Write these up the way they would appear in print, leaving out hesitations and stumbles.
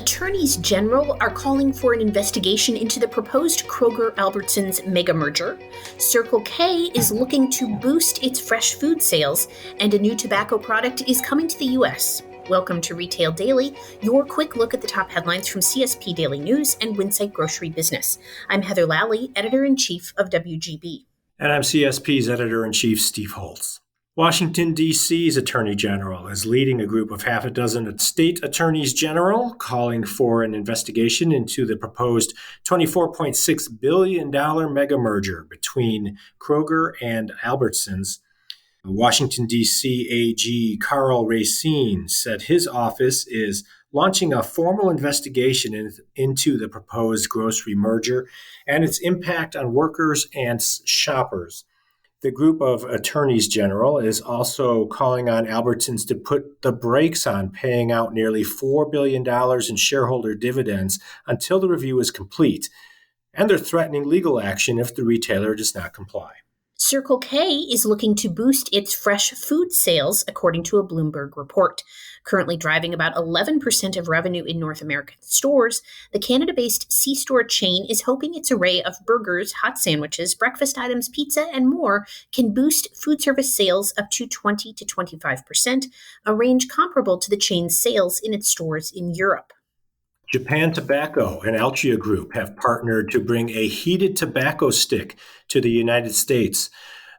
Attorneys general are calling for an investigation into the proposed Kroger-Albertsons mega merger. Circle K is looking to boost its fresh food sales, and a new tobacco product is coming to the U.S. Welcome to Retail Daily, your quick look at the top headlines from CSP Daily News and Winsight Grocery Business. I'm Heather Lally, Editor-in-Chief of WGB. And I'm CSP's Editor-in-Chief, Steve Holtz. Washington, D.C.'s Attorney General is leading a group of half a dozen state attorneys general calling for an investigation into the proposed $24.6 billion mega merger between Kroger and Albertsons. Washington, D.C. AG Karl Racine said his office is launching a formal investigation into the proposed grocery merger and its impact on workers and shoppers. The group of attorneys general is also calling on Albertsons to put the brakes on paying out nearly $4 billion in shareholder dividends until the review is complete, and they're threatening legal action if the retailer does not comply. Circle K is looking to boost its fresh food sales, according to a Bloomberg report. Currently driving about 11% of revenue in North American stores, the Canada-based C-store chain is hoping its array of burgers, hot sandwiches, breakfast items, pizza, and more can boost food service sales up to 20 to 25%, a range comparable to the chain's sales in its stores in Europe. Japan Tobacco and Altria Group have partnered to bring a heated tobacco stick to the United States.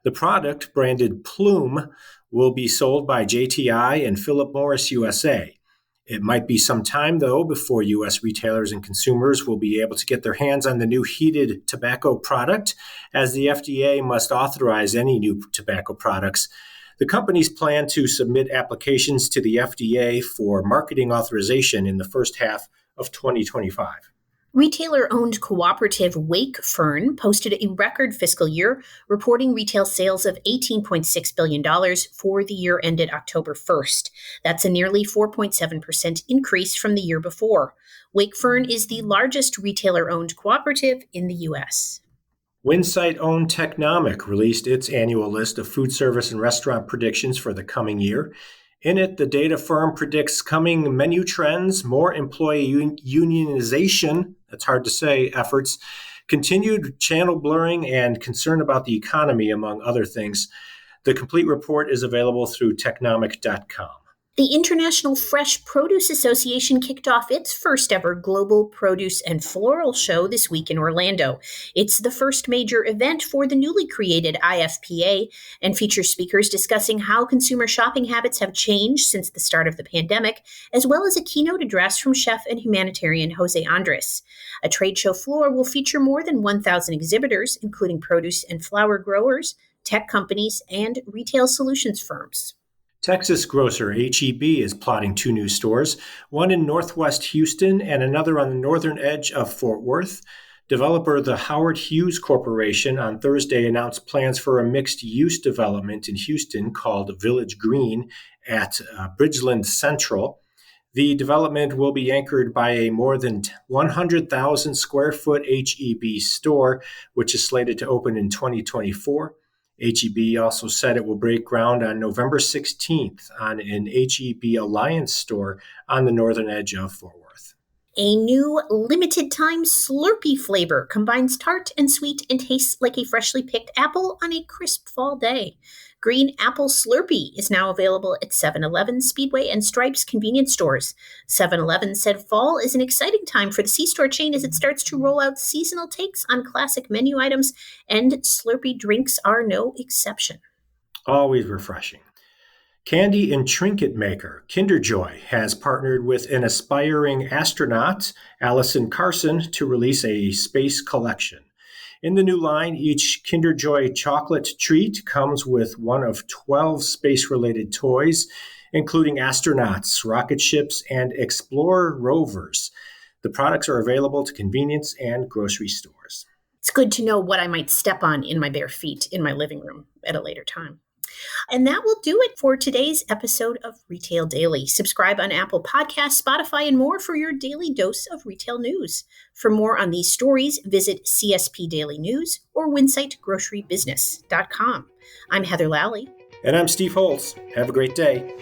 The product, branded Ploom, will be sold by JTI and Philip Morris USA. It might be some time, though, before U.S. retailers and consumers will be able to get their hands on the new heated tobacco product, as the FDA must authorize any new tobacco products. The companies plan to submit applications to the FDA for marketing authorization in the first half of 2025. Retailer-owned cooperative Wakefern posted a record fiscal year, reporting retail sales of $18.6 billion for the year ended October 1st. That's a nearly 4.7% increase from the year before. Wakefern is the largest retailer-owned cooperative in the U.S. Winsight-owned Technomic released its annual list of food service and restaurant predictions for the coming year. In it, the data firm predicts coming menu trends, more employee unionization, that's hard to say, efforts, continued channel blurring, and concern about the economy, among other things. The complete report is available through technomic.com. The International Fresh Produce Association kicked off its first ever Global Produce and Floral Show this week in Orlando. It's the first major event for the newly created IFPA and features speakers discussing how consumer shopping habits have changed since the start of the pandemic, as well as a keynote address from chef and humanitarian Jose Andres. A trade show floor will feature more than 1,000 exhibitors, including produce and flower growers, tech companies, and retail solutions firms. Texas grocer H-E-B is plotting two new stores, one in northwest Houston and another on the northern edge of Fort Worth. Developer the Howard Hughes Corporation on Thursday announced plans for a mixed-use development in Houston called Village Green at Bridgeland Central. The development will be anchored by a more than 100,000 square foot H-E-B store, which is slated to open in 2024. H-E-B also said it will break ground on November 16th on an H-E-B Alliance store on the northern edge of Fort Worth. A new limited-time Slurpee flavor combines tart and sweet and tastes like a freshly picked apple on a crisp fall day. Green Apple Slurpee is now available at 7-Eleven, Speedway, and Stripes convenience stores. 7-Eleven said fall is an exciting time for the C-store chain as it starts to roll out seasonal takes on classic menu items, and Slurpee drinks are no exception. Always refreshing. Candy and trinket maker KinderJoy has partnered with an aspiring astronaut, Allison Carson, to release a space collection. In the new line, each KinderJoy chocolate treat comes with one of 12 space-related toys, including astronauts, rocket ships, and Explorer rovers. The products are available to convenience and grocery stores. It's good to know what I might step on in my bare feet in my living room at a later time. And that will do it for today's episode of Retail Daily. Subscribe on Apple Podcasts, Spotify, and more for your daily dose of retail news. For more on these stories, visit CSP Daily News or winsightgrocerybusiness.com. I'm Heather Lally. And I'm Steve Holtz. Have a great day.